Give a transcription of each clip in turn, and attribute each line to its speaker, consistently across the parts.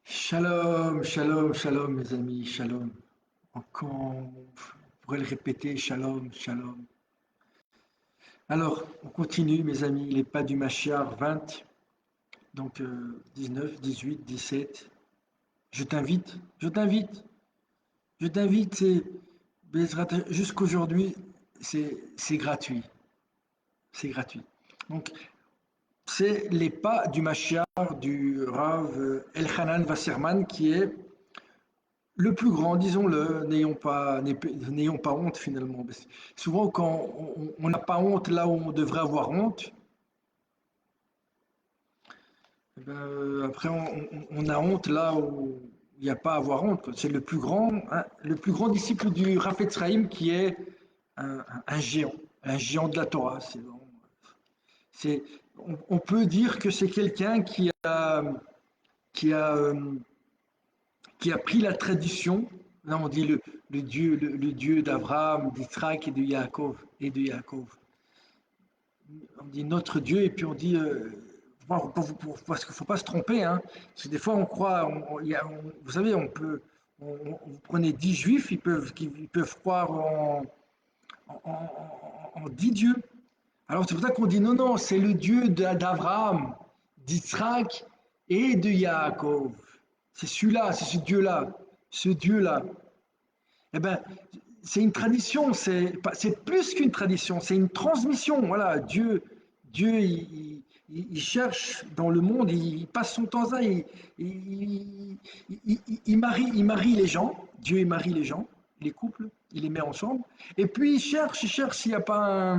Speaker 1: Shalom, shalom, shalom, mes amis, shalom. Encore, on pourrait le répéter, shalom, shalom. Alors, on continue, mes amis, les pas du Mashiach 20, donc 19, 18, 17. Je t'invite, je t'invite, je t'invite, jusqu'aujourd'hui, c'est gratuit, c'est gratuit. Donc, c'est les pas du Mashiach du Rav Elchanan Wasserman qui est le plus grand, disons-le, n'ayons pas honte finalement. Parce que souvent, quand on n'a pas honte là où on devrait avoir honte, eh ben, après on a honte là où il n'y a pas à avoir honte, quoi. C'est hein, le plus grand disciple du Rafetz Chaim qui est un géant de la Torah. C'est, on peut dire que c'est quelqu'un qui a qui a pris la tradition. Là, on dit le Dieu d'Abraham, d'Israël et de Yaakov. On dit notre Dieu et puis on dit parce qu'il ne faut pas se tromper, hein. Parce que des fois on croit, vous savez, vous prenez 10 juifs, ils peuvent croire en 10 dieux. Alors c'est pour ça qu'on dit non, non, c'est le Dieu d'Abraham, d'Isaac et de Yaakov. C'est celui-là, c'est ce Dieu-là, ce Dieu-là. Eh ben, c'est une tradition, c'est plus qu'une tradition, c'est une transmission. Voilà, Dieu, il cherche dans le monde, il passe son temps là, il marie les gens. Dieu, il marie les gens, les couples, il les met ensemble. Et puis il cherche s'il n'y a pas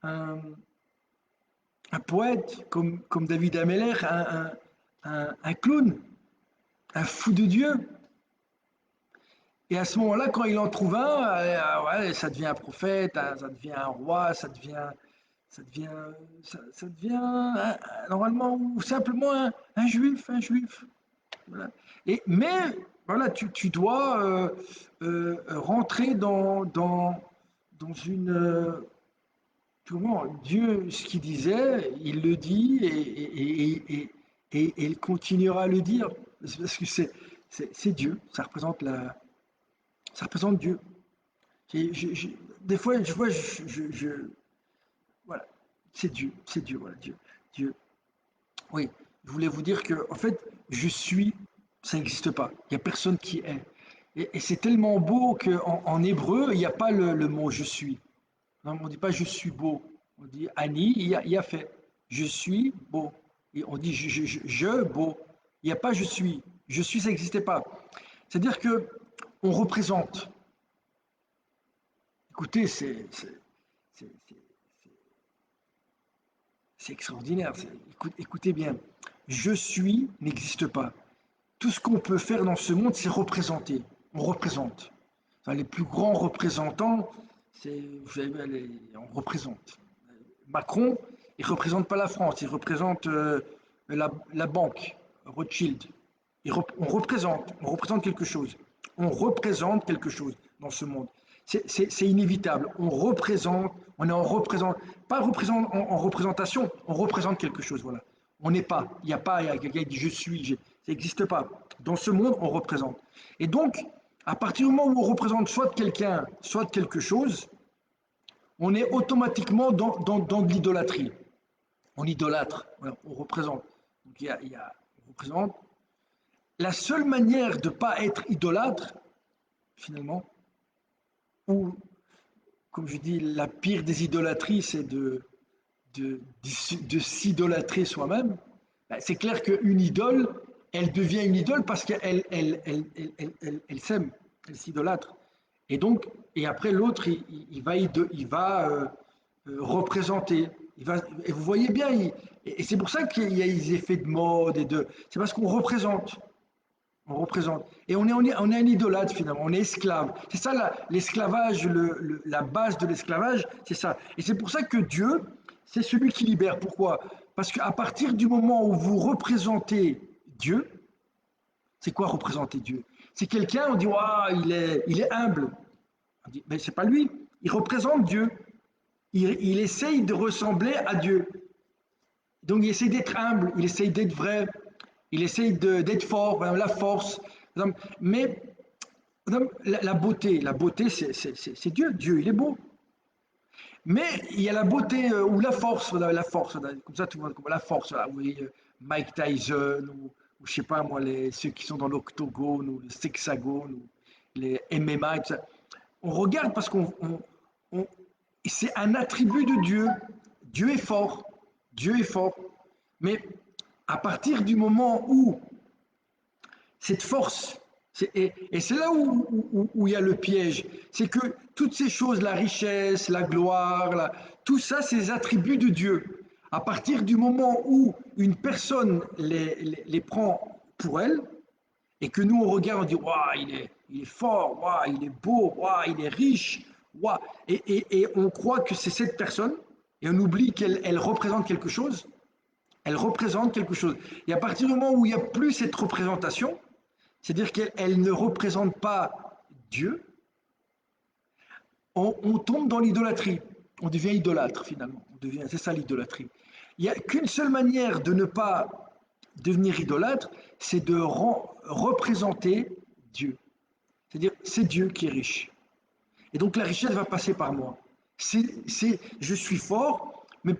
Speaker 1: un, un poète comme David Ameller, un clown, un fou de Dieu. Et à ce moment-là, quand il en trouve un, ouais, ça devient un prophète, hein, ça devient un roi, ça devient, ça devient normalement ou simplement un juif, un juif. Voilà. Mais voilà, tu dois rentrer dans une comment Dieu, ce qu'il disait, il le dit et il continuera à le dire parce que c'est Dieu, ça représente Dieu. Des fois, je vois, voilà, c'est Dieu, voilà, Dieu, Dieu. Oui, je voulais vous dire que, en fait, je suis, ça n'existe pas. Il n'y a personne qui est. Et c'est tellement beau qu'en hébreu, il n'y a pas le mot je suis. Non, on ne dit pas je suis beau. On dit Annie, il y a fait. Je suis beau. Et on dit beau. Il n'y a pas je suis. Je suis, ça n'existait pas. C'est-à-dire que on représente. Écoutez, c'est- c'est extraordinaire. Écoutez bien. Je suis n'existe pas. Tout ce qu'on peut faire dans ce monde, c'est représenter. On représente. Enfin, les plus grands représentants, on représente. Macron, il ne représente pas la France, il représente la banque, Rothschild. On représente quelque chose. On représente quelque chose dans ce monde. C'est inévitable. On est en représente, pas en représentation, on représente quelque chose. Voilà. On n'est pas. Il n'y a pas, il y a quelqu'un qui dit je suis, ça n'existe pas. Dans ce monde, on représente. Et donc, à partir du moment où on représente soit quelqu'un, soit quelque chose, on est automatiquement dans de l'idolâtrie. On idolâtre, voilà, on représente. Donc on représente. La seule manière de ne pas être idolâtre, finalement, ou comme je dis, la pire des idolâtries, c'est de s'idolâtrer soi-même. Ben, c'est clair qu'une idole, elle devient une idole parce qu'elle s'aime, elle s'idolâtre. Et donc, et après l'autre, il va représenter. Et vous voyez bien, et c'est pour ça qu'il y a des effets de mode c'est parce qu'on représente. On représente. Et on est un idolâtre finalement, on est esclave. C'est ça l'esclavage, la base de l'esclavage, c'est ça. Et c'est pour ça que Dieu, c'est celui qui libère. Pourquoi? Parce qu'à partir du moment où vous représentez Dieu, c'est quoi représenter Dieu? C'est quelqu'un, on dit, waouh, il est humble. On dit, mais c'est pas lui, il représente Dieu. Il essaye de ressembler à Dieu. Donc il essaye d'être humble, il essaye d'être vrai. Il essaye d'être fort, par exemple, la force. Mais la beauté, c'est Dieu. Dieu, il est beau. Mais il y a la beauté ou la force, comme ça, tout le monde, comme la force, là, vous voyez, Mike Tyson, ou je sais pas moi, ceux qui sont dans l'octogone, ou le sexagone, ou les MMA, et tout ça. On regarde parce on- c'est un attribut de Dieu. Dieu est fort. Dieu est fort. Mais à partir du moment où cette force, et c'est là où il y a le piège, c'est que toutes ces choses, la richesse, la gloire, tout ça, c'est les attributs de Dieu. À partir du moment où une personne les prend pour elle, et que nous on regarde, on dit waouh, il est fort, waouh, il est beau, waouh, il est riche, waouh, et on croit que c'est cette personne, et on oublie qu'elle représente quelque chose. Elle représente quelque chose. Et à partir du moment où il n'y a plus cette représentation, c'est-à-dire qu'elle ne représente pas Dieu, on tombe dans l'idolâtrie. On devient idolâtre finalement. C'est ça l'idolâtrie. Il n'y a qu'une seule manière de ne pas devenir idolâtre, c'est de représenter Dieu. C'est-à-dire, c'est Dieu qui est riche. Et donc la richesse va passer par moi. Je suis fort, mais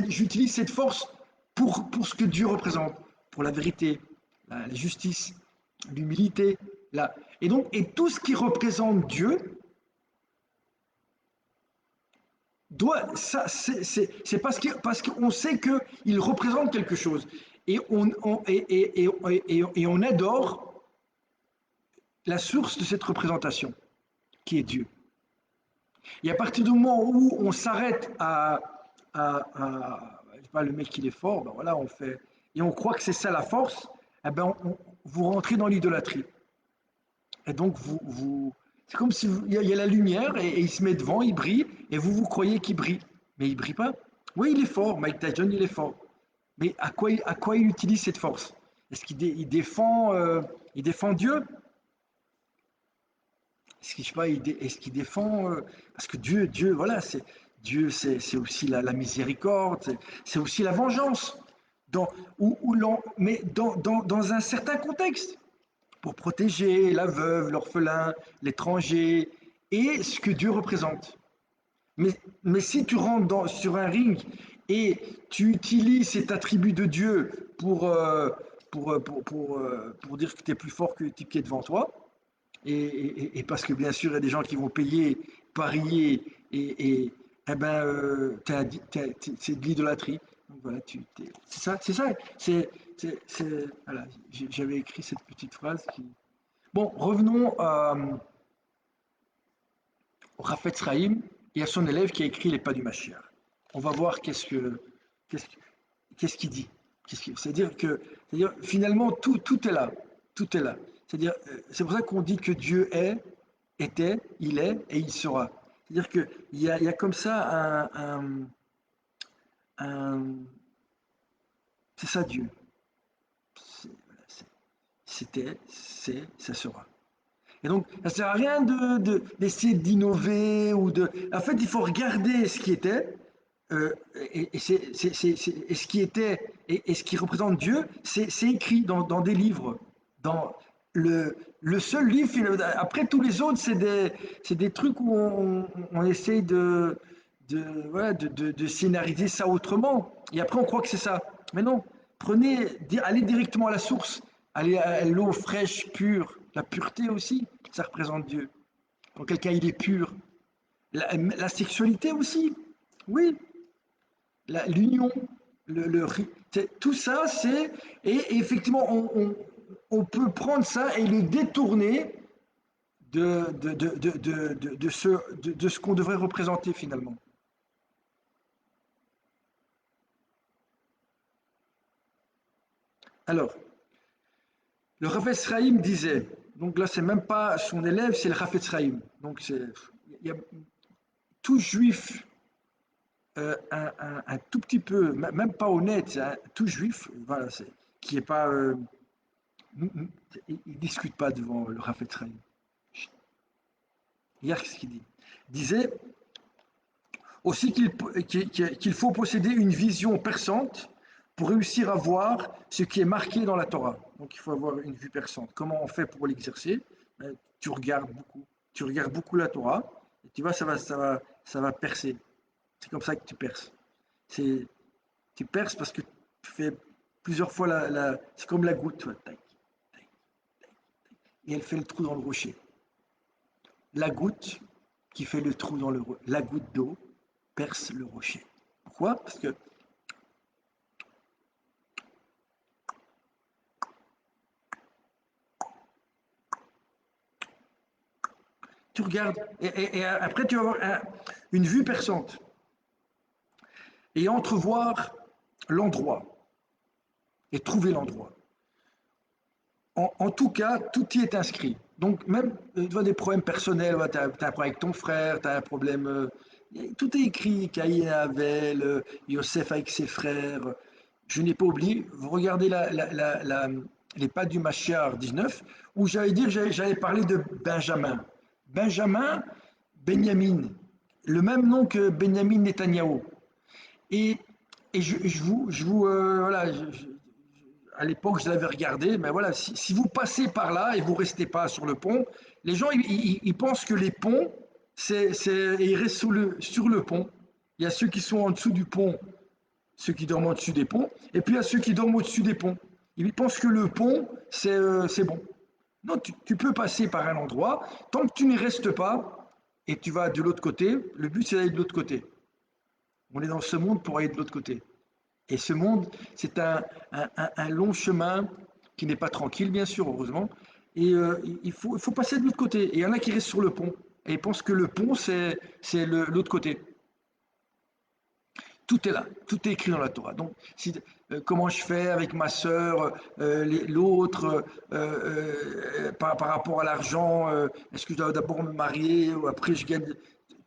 Speaker 1: j'utilise cette force pour ce que Dieu représente, pour la vérité, la justice, l'humilité. Et tout ce qui représente Dieu c'est parce qu'on sait qu'il représente quelque chose. Et on adore la source de cette représentation, qui est Dieu. Et à partir du moment où on s'arrête je sais pas, le mec il est fort, ben voilà, on fait, et on croit que c'est ça la force, eh ben vous rentrez dans l'idolâtrie. Et donc c'est comme si il y a la lumière et il se met devant, il brille, et vous croyez qu'il brille, mais il brille pas. Oui, il est fort, Mike Tyson il est fort, mais à quoi il utilise cette force? Est-ce il défend Dieu? Je sais pas, est-ce qu'il défend parce que Dieu, voilà, Dieu, c'est aussi la miséricorde, c'est aussi la vengeance, mais dans un certain contexte, pour protéger la veuve, l'orphelin, l'étranger, et ce que Dieu représente. Mais si tu rentres sur un ring et tu utilises cet attribut de Dieu pour dire que tu es plus fort que le type qui est devant toi, et parce que bien sûr, il y a des gens qui vont payer, parier, eh ben, c'est de l'idolâtrie. Donc voilà, c'est ça. Voilà, j'avais écrit cette petite phrase qui. Bon, revenons au Rafet Sraïm et à son élève qui a écrit Les Pas du Mashiach. On va voir qu'est-ce, qu'est-ce qu'il dit. C'est-à-dire, finalement, tout est là. Tout est là. C'est pour ça qu'on dit que Dieu était, il est et il sera. C'est-à-dire qu'il y a comme ça un- c'est ça Dieu. C'était, ça sera. Et donc, ça ne sert à rien d'essayer d'innover En fait, il faut regarder ce qui était, et ce qui était et ce qui représente Dieu, c'est écrit dans des livres. Dans le seul livre, après tous les autres, c'est des trucs où on essaye voilà, de scénariser ça autrement. Et après, on croit que c'est ça. Mais non, allez directement à la source, allez à l'eau fraîche, pure. La pureté aussi, ça représente Dieu. Quand quelqu'un il est pur. La sexualité aussi, oui, l'union, le tout ça, et effectivement, on peut prendre ça et le détourner de ce qu'on devrait représenter finalement. Alors, le Rafetz Chaim disait, donc là c'est même pas son élève, c'est le Rafetz Chaim. Donc il y a tout juif un tout petit peu, même pas honnête, tout juif, voilà, qui est pas, il ne discute pas devant le Rafet Chaim. Hier, qu'est-ce qu'il dit? Il disait aussi qu'il faut posséder une vision perçante pour réussir à voir ce qui est marqué dans la Torah. Donc il faut avoir une vue perçante. Comment on fait pour l'exercer? Ben, tu regardes beaucoup la Torah, et tu vois, ça va percer. C'est comme ça que tu perces. C'est, tu perces parce que tu fais plusieurs fois c'est comme la goutte, ouais, tac, tac, et elle fait le trou dans le rocher. La goutte qui fait le trou dans la goutte d'eau perce le rocher. Pourquoi? Parce que tu regardes et après tu vas avoir une vue perçante et entrevoir l'endroit et trouver l'endroit. En tout cas, tout y est inscrit. Donc même tu as des problèmes personnels, tu as, un problème avec ton frère, tu as un problème... tout est écrit, Caïn et Abel, Yosef avec ses frères. Je n'ai pas oublié, vous regardez les pas du Machiar 19, où j'avais parlé de Benjamin. Benjamin, Benjamin, le même nom que Benjamin Netanyahou. Et, et voilà, à l'époque, je l'avais regardé, mais voilà, si vous passez par là et vous restez pas sur le pont, les gens, ils pensent que les ponts, ils restent sur le pont. Il y a ceux qui sont en dessous du pont, ceux qui dorment au-dessus des ponts, et puis il y a ceux qui dorment au-dessus des ponts. Ils pensent que le pont, c'est bon. Non, tu peux passer par un endroit, tant que tu n'y restes pas, et tu vas de l'autre côté, le but c'est d'aller de l'autre côté. On est dans ce monde pour aller de l'autre côté. Et ce monde, c'est un long chemin qui n'est pas tranquille, bien sûr, heureusement. Et il faut passer de l'autre côté. Et il y en a qui restent sur le pont. Et ils pensent que le pont, c'est l'autre côté. Tout est là, tout est écrit dans la Torah. Donc, comment je fais avec ma sœur, l'autre, par rapport à l'argent, est-ce que je dois d'abord me marier ou après je gagne.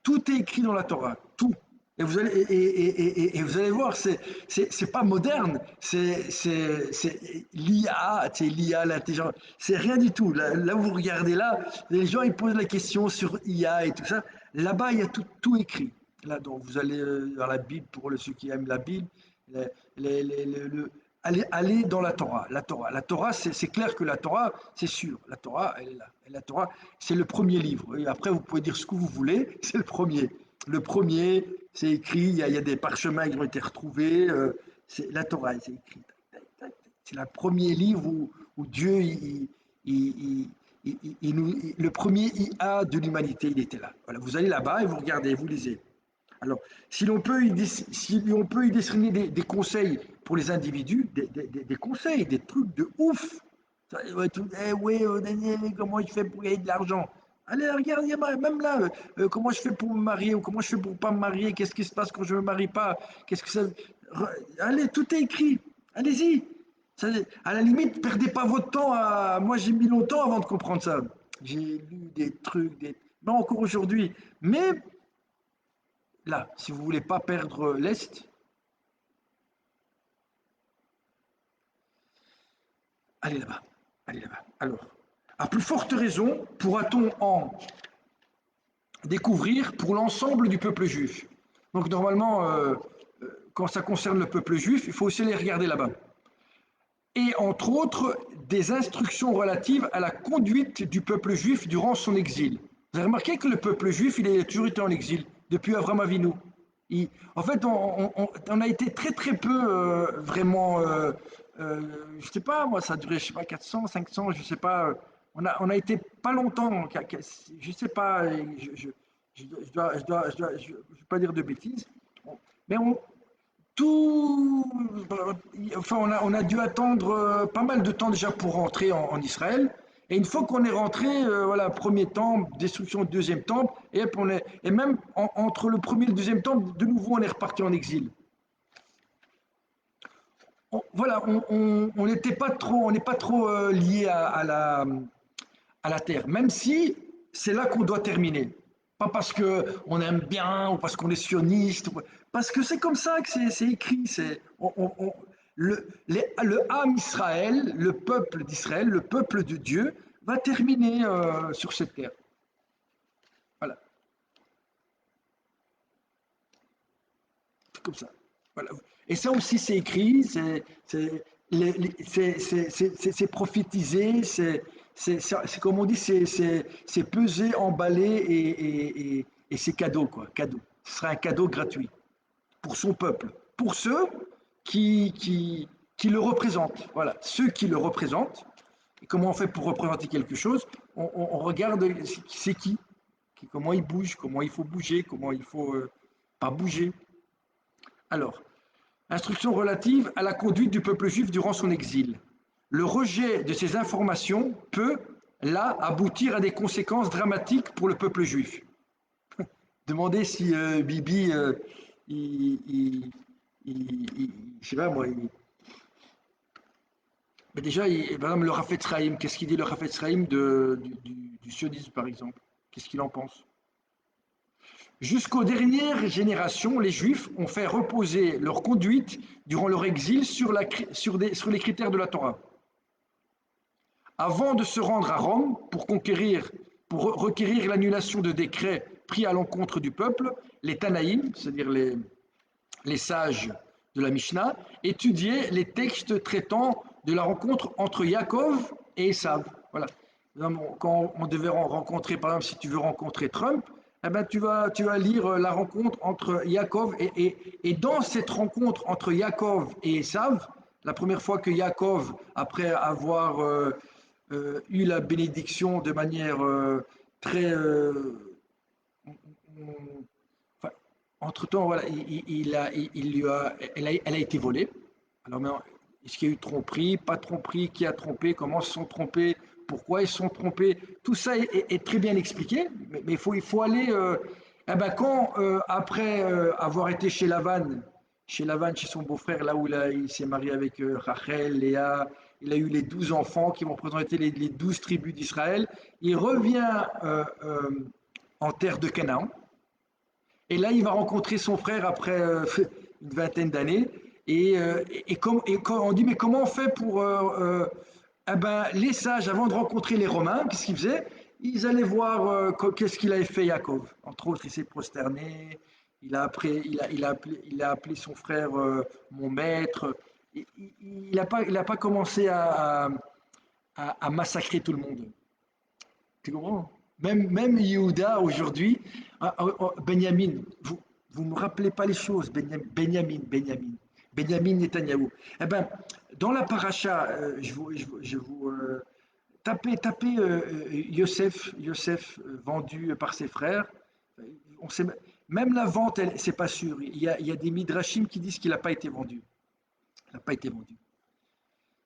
Speaker 1: Tout est écrit dans la Torah, tout. Et vous allez voir, c'est pas moderne, c'est l'IA, c'est l'IA, l'intelligence, c'est rien du tout. Là où vous regardez là, les gens ils posent la question sur IA et tout ça. Là-bas, il y a tout écrit. Là, donc vous allez dans la Bible pour ceux qui aiment la Bible, allez dans la Torah. La Torah, c'est clair que la Torah, c'est sûr. La Torah, elle est là. Et la Torah, c'est le premier livre. Et après, vous pouvez dire ce que vous voulez, c'est le premier. Le premier, c'est écrit, il y a des parchemins qui ont été retrouvés. C'est la Torah, c'est écrit. C'est le premier livre où Dieu, le premier IA de l'humanité, il était là. Voilà, vous allez là-bas et vous regardez, vous lisez. Alors, si on peut y décerner des conseils pour les individus, des conseils, des trucs de ouf. Ouais, ouais, Daniel, comment je fais pour gagner de l'argent? Allez, regardez, même là, comment je fais pour me marier ou comment je fais pour pas me marier? Qu'est-ce qui se passe quand je me marie pas? Qu'est-ce que ça... Allez, tout est écrit. Allez-y. À la limite, perdez pas votre temps. Moi, j'ai mis longtemps avant de comprendre ça. J'ai lu des trucs, non encore aujourd'hui. Mais là, si vous voulez pas perdre l'Est, allez là-bas. Allez là-bas. Alors, à plus forte raison, pourra-t-on en découvrir pour l'ensemble du peuple juif. Donc normalement, quand ça concerne le peuple juif, il faut aussi les regarder là-bas. Et entre autres, des instructions relatives à la conduite du peuple juif durant son exil. Vous avez remarqué que le peuple juif, il a toujours été en exil, depuis Avram Avinu. En fait, on a été très très peu vraiment, je sais pas, moi, ça a duré, je sais pas, 400, 500, je sais pas. On a été pas longtemps, je sais pas, je vais pas dire de bêtises, mais tout, enfin, on a dû attendre pas mal de temps déjà pour rentrer en Israël. Et une fois qu'on est rentré, voilà, premier temple, destruction du deuxième temple, et, hop, et même entre le premier et le deuxième temple, de nouveau, on est reparti en exil. Voilà, on n'était pas trop, on n'est pas trop lié à la terre, même si c'est là qu'on doit terminer. Pas parce qu'on aime bien ou parce qu'on est sioniste, parce que c'est comme ça que c'est écrit. Le Ham Israël, le peuple d'Israël, le peuple de Dieu, va terminer sur cette terre. Voilà, c'est comme ça. Voilà. Et ça aussi, c'est écrit, c'est prophétisé, c'est comme on dit, c'est pesé, emballé et c'est cadeau, quoi. Cadeau. Ce sera un cadeau gratuit pour son peuple, pour ceux qui le représentent. Voilà, ceux qui le représentent. Et comment on fait pour représenter quelque chose? On regarde c'est qui, comment il bouge, comment il faut bouger, comment il faut pas bouger. Alors, instructions relatives à la conduite du peuple juif durant son exil. Le rejet de ces informations peut, là, aboutir à des conséquences dramatiques pour le peuple juif. Demandez si Bibi, il, il, je sais pas moi, mais déjà, par exemple, le Rafetz Chaim, qu'est-ce qu'il dit le Rafetz Chaim du sionisme, par exemple? Qu'est-ce qu'il en pense? Jusqu'aux dernières générations, les Juifs ont fait reposer leur conduite durant leur exil sur les critères de la Torah. Avant de se rendre à Rome pour requérir l'annulation de décrets pris à l'encontre du peuple, les Tanaïm, c'est-à-dire les sages de la Mishnah, étudiaient les textes traitant de la rencontre entre Yaakov et Esav. Voilà. Quand on devait rencontrer, par exemple, si tu veux rencontrer Trump, eh ben, tu vas lire la rencontre entre Yaakov et dans cette rencontre entre Yaakov et Esav, la première fois que Yaakov, après avoir eu la bénédiction de manière très enfin, entre-temps, voilà, elle a été volée. Alors maintenant, est-ce qu'il y a eu tromperie, pas tromperie, qui a trompé, comment se sont trompés, pourquoi ils se sont trompés, tout ça est très bien expliqué, mais il faut aller, eh ben quand, après avoir été chez Lavan, chez son beau-frère, là où il s'est marié avec Rachel, Léa, il a eu les 12 enfants qui vont représenter les 12 tribus d'Israël, il revient en terre de Canaan, et là, il va rencontrer son frère après une vingtaine d'années. Et quand on dit, mais comment on fait pour... eh ben, les sages, avant de rencontrer les Romains, qu'est-ce qu'ils faisaient? Ils allaient voir qu'est-ce qu'il avait fait Yaakov. Entre autres, il s'est prosterné, il a appelé son frère mon maître. Il n'a pas commencé à massacrer tout le monde. Tu comprends? Même Yehuda aujourd'hui, Benjamin, vous me rappelez pas les choses, Benjamin Netanyahou. Eh ben, dans la paracha, tapez Yosef vendu par ses frères. On sait, même la vente, c'est pas sûr. Il y a des midrashim qui disent qu'il n'a pas été vendu. Il n'a pas été vendu.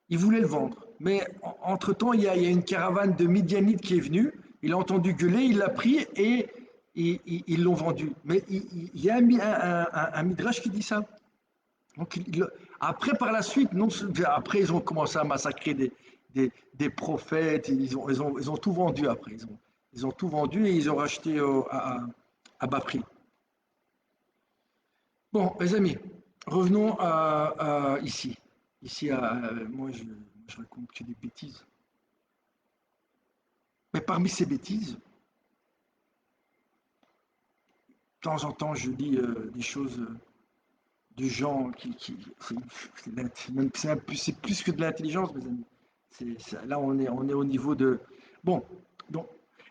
Speaker 1: Il voulait le vendre. Mais entre-temps, il y a une caravane de Midianites qui est venue. Il a entendu gueuler, il l'a pris et ils l'ont vendu. Mais il y a un midrash qui dit ça. Donc, après, par la suite, non, après, ils ont commencé à massacrer des prophètes. Ils ont tout vendu après. Ils ont tout vendu et ils ont racheté à bas prix. Bon, mes amis, revenons ici. Ici, moi, je raconte que des bêtises. Mais parmi ces bêtises, de temps en temps, je lis des choses de gens c'est plus que de l'intelligence, mes amis. Là, on est au niveau de... Bon, donc,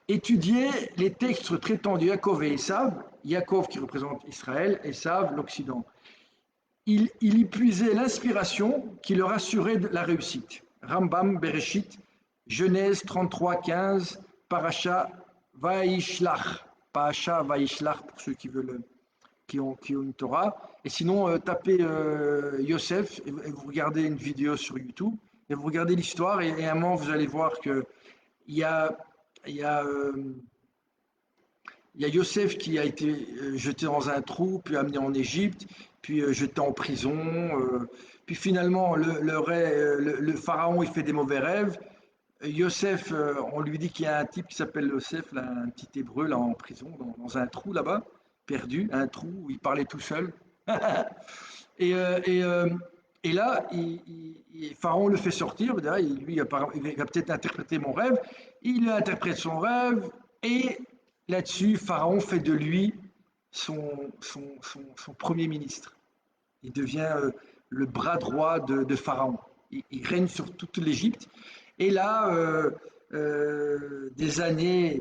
Speaker 1: étudier les textes traitant de Yaakov et Esav, Yaakov qui représente Israël, Esav l'Occident. Il y puisait l'inspiration qui leur assurait la réussite. Rambam, Bereshit, Genèse 33, 15, Paracha Vaishlach. Paracha Vaishlach pour ceux qui veulent, qui ont une Torah. Et sinon, tapez Yosef et vous regardez une vidéo sur YouTube et vous regardez l'histoire et à un moment vous allez voir que il y a, il y a, il y a Yosef qui a été jeté dans un trou, puis amené en Égypte, puis jeté en prison. Puis finalement, le pharaon, il fait des mauvais rêves. Yosef, on lui dit qu'il y a un type qui s'appelle Yosef, là, un petit hébreu là en prison, dans un trou là-bas, perdu, un trou où il parlait tout seul. et, euh, et, euh, et là, Pharaon le fait sortir. Lui, il va peut-être interpréter mon rêve. Il interprète son rêve et là-dessus, Pharaon fait de lui son premier ministre. Il devient le bras droit de Pharaon. Il règne sur toute l'Égypte. Et là, des années,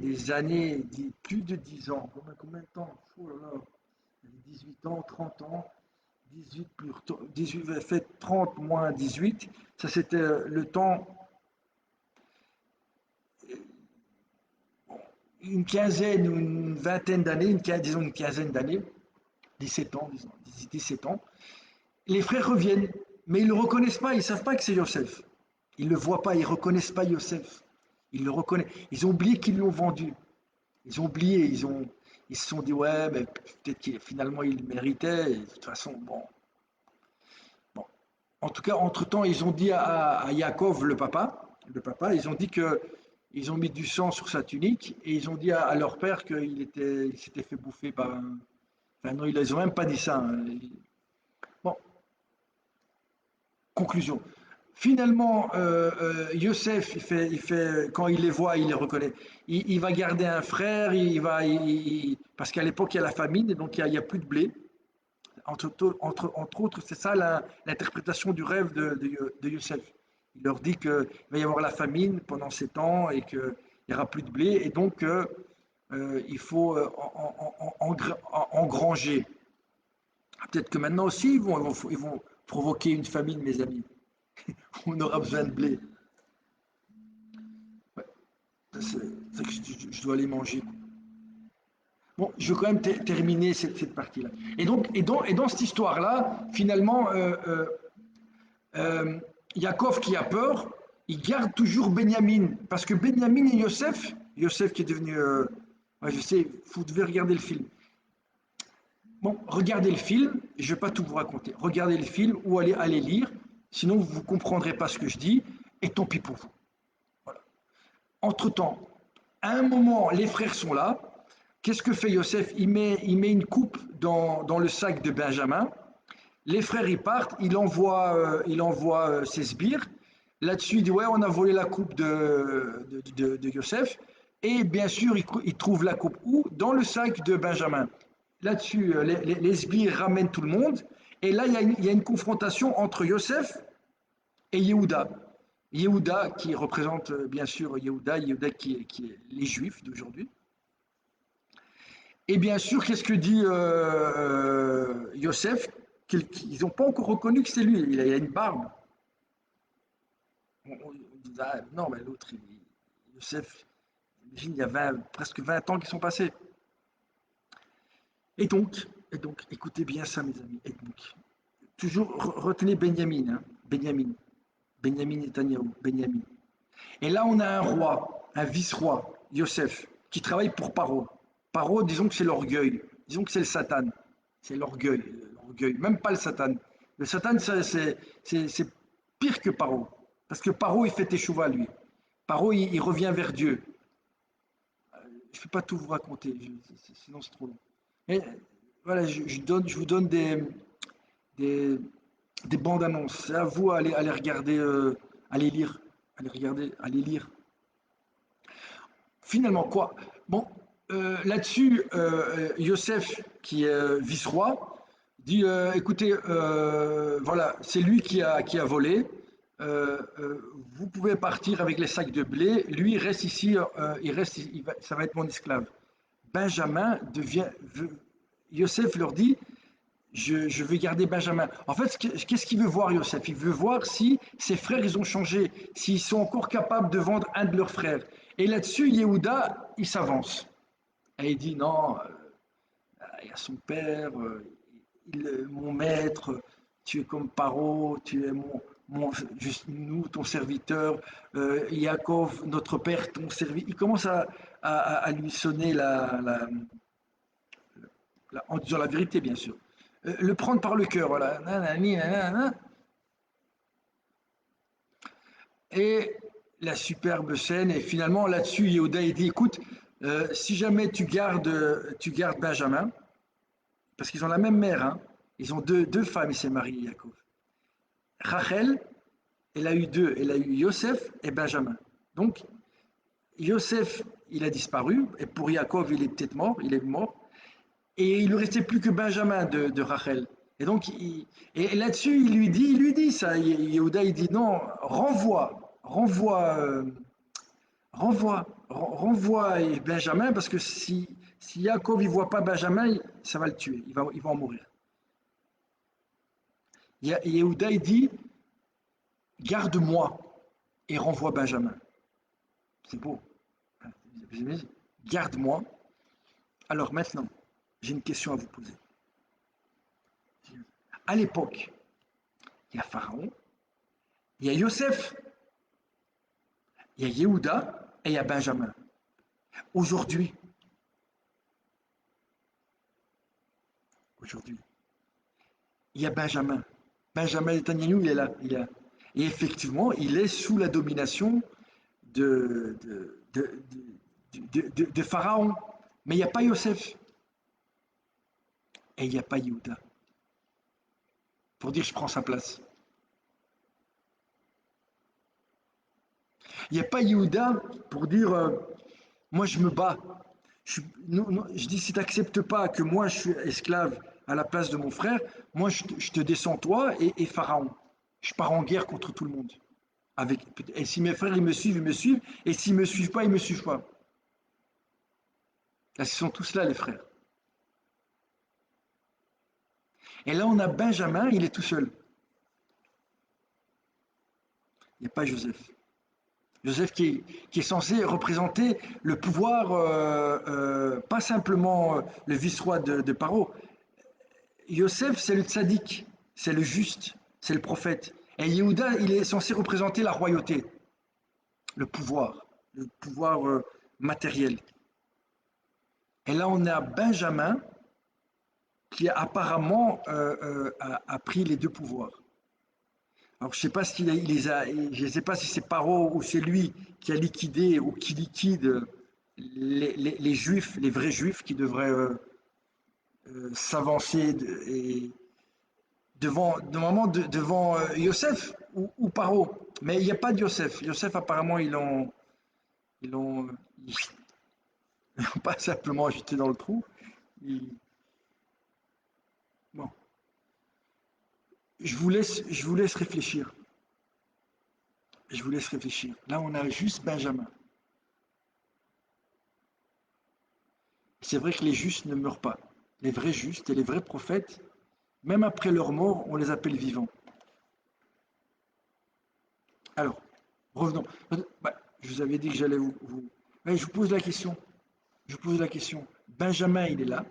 Speaker 1: plus de 10 ans, combien de temps? Oh là là, 18 ans, 30 ans, 18 plus 18, fait 30 moins 18, ça c'était le temps, une quinzaine ou une vingtaine d'années, disons une quinzaine d'années, 17 ans, disons, 17 ans. Les frères reviennent, mais ils ne le reconnaissent pas, ils ne savent pas que c'est Yosef. Ils ne le voient pas, ils ne reconnaissent pas Yosef. Ils le reconnaissent. Ils ont oublié qu'ils l'ont vendu. Ils ont oublié, ils se sont dit, ouais, mais peut-être que finalement il méritait. Et de toute façon, bon. Bon. En tout cas, entre-temps, ils ont dit à Yaakov, le papa, ils ont dit que ils ont mis du sang sur sa tunique et ils ont dit à leur père il s'était fait bouffer par un. Enfin, non, ils n'ont même pas dit ça, hein. Bon, conclusion. Finalement, Youssef, quand il les voit, il les reconnaît. Il va garder un frère, parce qu'à l'époque, il y a la famine, et donc il y a plus de blé. Entre autres, c'est ça l'interprétation du rêve de Youssef. Il leur dit qu'il va y avoir la famine pendant 7 ans et qu'il n'y aura plus de blé, et donc il faut engranger. Peut-être que maintenant aussi, ils vont provoquer une famine, mes amis. On aura besoin de blé. Ouais, c'est que je dois aller manger. Bon, je vais quand même terminer cette partie-là. Et dans cette histoire-là, finalement, euh, Yaakov qui a peur, il garde toujours Benjamin. Parce que Benjamin et Yosef qui est devenu. Ouais, je sais, vous devez regarder le film. Bon, regardez le film, je ne vais pas tout vous raconter. Regardez le film ou allez lire, sinon vous ne comprendrez pas ce que je dis, et tant pis pour vous. Voilà. Entre-temps, à un moment, les frères sont là. Qu'est-ce que fait Yosef? Il met une coupe dans le sac de Benjamin. Les frères, ils partent. Il envoie ses sbires. Là-dessus, il dit, ouais, on a volé la coupe de Yosef. Et bien sûr, il trouve la coupe où? Dans le sac de Benjamin. Là-dessus, les sbires ramènent tout le monde. Et là, il y a une confrontation entre Yosef et Yehuda. Yehuda qui représente bien sûr Yehuda qui est les Juifs d'aujourd'hui. Et bien sûr, qu'est-ce que dit Yosef? Ils n'ont pas encore reconnu que c'est lui. Il a une barbe. On dit, ah, non, mais l'autre, Yosef, imagine, il y a presque 20 ans qui sont passés. Et donc, écoutez bien ça, mes amis. Et donc, toujours retenez Benjamin, hein, Benjamin Netanyahu, Benjamin. Et là, on a un roi, un vice-roi, Yosef, qui travaille pour Paro. Paro, disons que c'est l'orgueil. Disons que c'est le Satan. C'est l'orgueil. Même pas le Satan. Le Satan, c'est pire que Paro. Parce que Paro, il fait échouva, lui. Paro, il revient vers Dieu. Je ne peux pas tout vous raconter, sinon c'est trop long. Mais voilà, je vous donne des, des bandes annonces. C'est à vous aller regarder, aller lire. Allez regarder, allez lire. Finalement, quoi? Bon, là-dessus, Yosef, qui est vice-roi, dit écoutez, voilà, c'est lui qui a volé. Vous pouvez partir avec les sacs de blé. Lui, il reste ici, ça va être mon esclave. Benjamin devient. Yosef leur dit je veux garder Benjamin. En fait, qu'est-ce qu'il veut voir, Yosef? Il veut voir si ses frères, ils ont changé, s'ils sont encore capables de vendre un de leurs frères. Et là-dessus, Yehuda, il s'avance. Et il dit, non, il y a son père, mon maître, tu es comme Paro, tu es nous, ton serviteur, Yaakov, notre père, ton serviteur. Il commence à lui sonner en disant la vérité, bien sûr. Le prendre par le cœur, voilà. Nanani, nanana. Et la superbe scène, et finalement là-dessus, Yehuda il dit, écoute, si jamais tu gardes Benjamin, parce qu'ils ont la même mère, hein, ils ont deux femmes, il s'est marié, Yaakov. Rachel, elle a eu Yosef et Benjamin. Donc, Yosef, il a disparu, et pour Yaakov, il est peut-être mort, il est mort, et il ne restait plus que Benjamin de Rachel. Et donc, et là-dessus, il lui dit ça. Yehuda, il dit non, renvoie Benjamin parce que si Yaakov il voit pas Benjamin, ça va le tuer, il va en mourir. Yehuda, il dit garde-moi et renvoie Benjamin. C'est beau. Garde-moi. Alors maintenant, j'ai une question à vous poser. À l'époque, il y a Pharaon, il y a Yosef, il y a Yehuda et il y a Benjamin. Aujourd'hui, aujourd'hui, il y a Benjamin. Benjamin Netanyahu, il est là. Et effectivement, il est sous la domination de, de, de, de Pharaon. Mais il n'y a pas Yosef et il n'y a pas Yehuda. Pour dire je prends sa place. Il n'y a pas Yehuda pour dire moi je me bats. Je dis si tu n'acceptes pas que moi je suis esclave à la place de mon frère, moi je te descends toi et Pharaon. Je pars en guerre contre tout le monde. Et si mes frères ils me suivent, ils me suivent. Et s'ils ne me suivent pas, ils ne me suivent pas. Là, ils sont tous là, les frères. Et là, on a Benjamin, il est tout seul. Il n'y a pas Joseph. Joseph qui est censé représenter le pouvoir, pas simplement le vice-roi de Paro. Yosef, c'est le tzaddik, c'est le juste, c'est le prophète. Et Yehuda, il est censé représenter la royauté, le pouvoir matériel. Et là, on a Benjamin qui apparemment a pris les deux pouvoirs. Alors, je ne sais pas s'il il les a, je sais pas si c'est Paro ou c'est lui qui a liquidé ou qui liquide les juifs, les vrais juifs qui devraient s'avancer et devant Yosef ou Paro. Mais il n'y a pas de Yosef. Yosef, apparemment, ils l'ont pas simplement jeté dans le trou. Ils- bon, je vous laisse réfléchir. Je vous laisse réfléchir. Là, on a juste Benjamin. C'est vrai que les justes ne meurent pas. Les vrais justes et les vrais prophètes, même après leur mort, on les appelle vivants. Alors, revenons. Bah, je vous avais dit que j'allais Ouais, je vous pose la question. Je vous pose la question. Benjamin, il est là.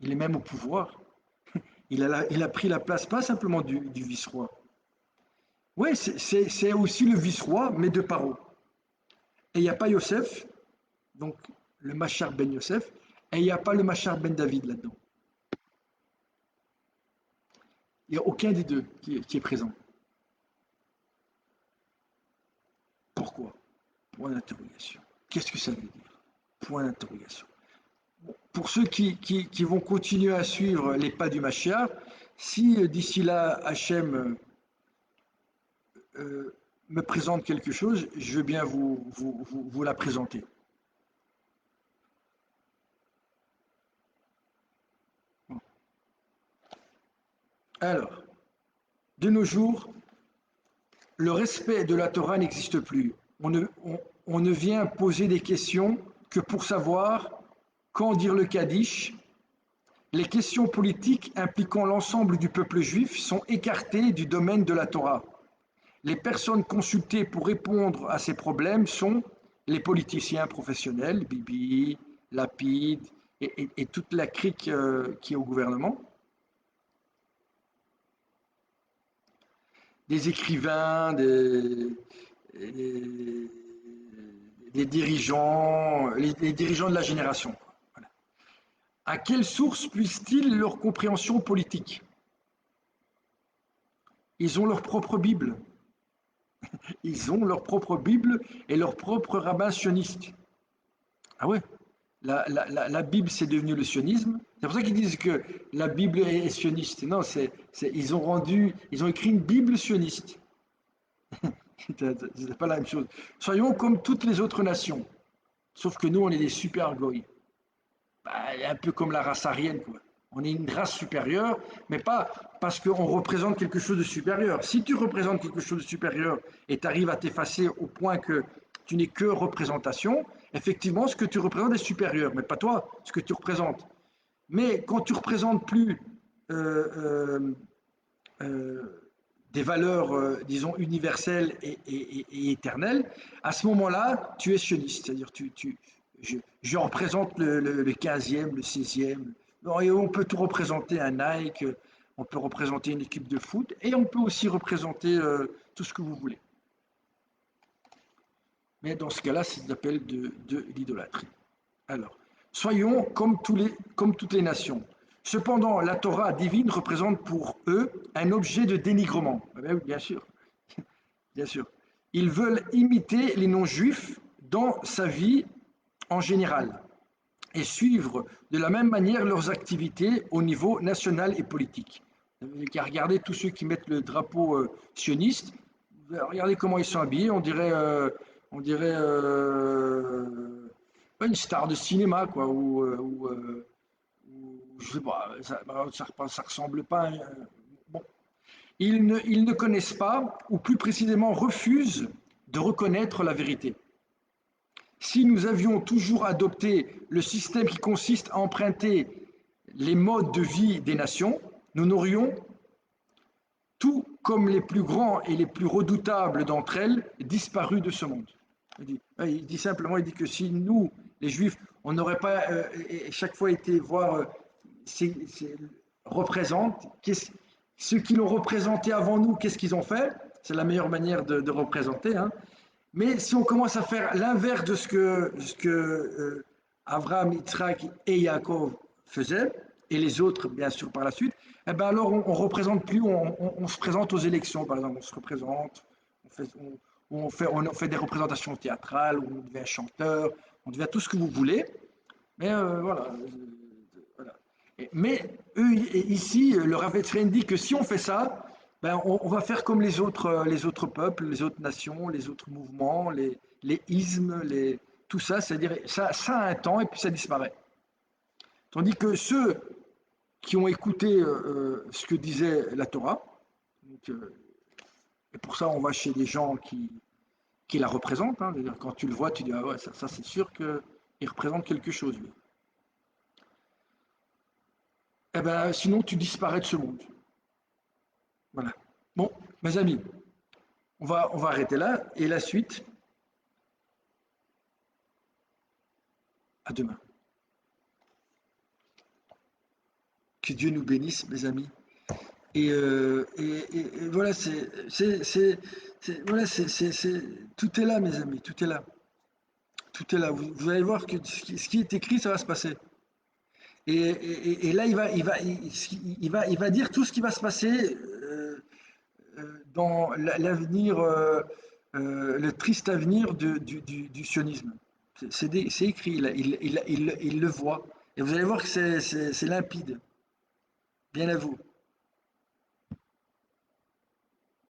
Speaker 1: Il est même au pouvoir. Il a pris la place, pas simplement du vice-roi. Oui, c'est aussi le vice-roi, mais de Paro. Et il n'y a pas Yosef, donc le Machar ben Yosef, et il n'y a pas le Machar ben David là-dedans. Il n'y a aucun des deux qui est présent. Pourquoi? Point d'interrogation. Qu'est-ce que ça veut dire? Point d'interrogation. Bon, pour ceux qui vont continuer à suivre les pas du Mashiach, si d'ici là Hachem me présente quelque chose, je veux bien vous la présenter. Bon. Alors, de nos jours, le respect de la Torah n'existe plus. On ne vient poser des questions que pour savoir quand dire le Kaddish. Les questions politiques impliquant l'ensemble du peuple juif sont écartées du domaine de la Torah. Les personnes consultées pour répondre à ces problèmes sont les politiciens professionnels, Bibi, Lapid et toute la clique qui est au gouvernement, des écrivains, des dirigeants, les dirigeants de la génération. Voilà. À quelle source puissent-ils leur compréhension politique? Ils ont leur propre Bible. Ils ont leur propre Bible et leur propre rabbin sioniste. Ah ouais, la Bible, c'est devenu le sionisme. C'est pour ça qu'ils disent que la Bible est sioniste. Non, ils ont écrit une Bible sioniste. C'est pas la même chose. Soyons comme toutes les autres nations. Sauf que nous, on est des super goy. Bah, un peu comme la race aryenne, quoi. On est une race supérieure, mais pas parce qu'on représente quelque chose de supérieur. Si tu représentes quelque chose de supérieur et tu arrives à t'effacer au point que tu n'es que représentation, effectivement, ce que tu représentes est supérieur, mais pas toi, ce que tu représentes. Mais quand tu représentes plus euh, euh, euh, des valeurs, disons, universelles et éternelles, à ce moment-là, tu es sioniste. C'est-à-dire, je représente le 15e, le 16e. Et on peut tout représenter un Nike, on peut représenter une équipe de foot, et on peut aussi représenter tout ce que vous voulez. Mais dans ce cas-là, ça s'appelle de l'idolâtrie. Alors, soyons comme toutes les nations. Cependant, la Torah divine représente pour eux un objet de dénigrement. Ah ben oui, bien sûr, bien sûr. Ils veulent imiter les non-juifs dans sa vie en général et suivre de la même manière leurs activités au niveau national et politique. Regardez tous ceux qui mettent le drapeau sioniste, regardez comment ils sont habillés, on dirait une star de cinéma, quoi, ou je sais pas, ça ressemble pas. Bon. Ils ne connaissent pas, ou plus précisément refusent de reconnaître la vérité. Si nous avions toujours adopté le système qui consiste à emprunter les modes de vie des nations, nous n'aurions, tout comme les plus grands et les plus redoutables d'entre elles, disparu de ce monde. Il dit simplement, il dit que si nous, les Juifs, on n'aurait pas chaque fois été voir représente, ceux qui l'ont représenté avant nous, qu'est-ce qu'ils ont fait? C'est la meilleure manière de représenter. Hein. Mais si on commence à faire l'inverse de ce que Abraham, Yitzhak et Yaakov faisaient, et les autres, bien sûr, par la suite, eh ben alors on représente plus, on se présente aux élections, par exemple, on se représente, on fait des représentations théâtrales, où on devient chanteur, on devient tout ce que vous voulez, mais voilà. Mais eux, ici, le Rav Etzraïn dit que si on fait ça, ben, on va faire comme les autres peuples, les autres nations, les autres mouvements, les ismes, tout ça, c'est-à-dire ça a un temps et puis ça disparaît. Tandis que ceux qui ont écouté ce que disait la Torah, donc, et pour ça on va chez des gens qui la représentent, hein, quand tu le vois, tu dis ah ouais, ça c'est sûr qu'il représente quelque chose. Lui. Eh ben, sinon tu disparais de ce monde. Voilà. Bon, mes amis, on va arrêter là et la suite, à demain. Que Dieu nous bénisse, mes amis. Et voilà, voilà, tout est là, mes amis, tout est là. Tout est là. Vous allez voir que ce qui est écrit, ça va se passer. Et là, il va dire tout ce qui va se passer dans l'avenir, le triste avenir du sionisme. C'est écrit, il le voit. Et vous allez voir que c'est limpide. Bien à vous.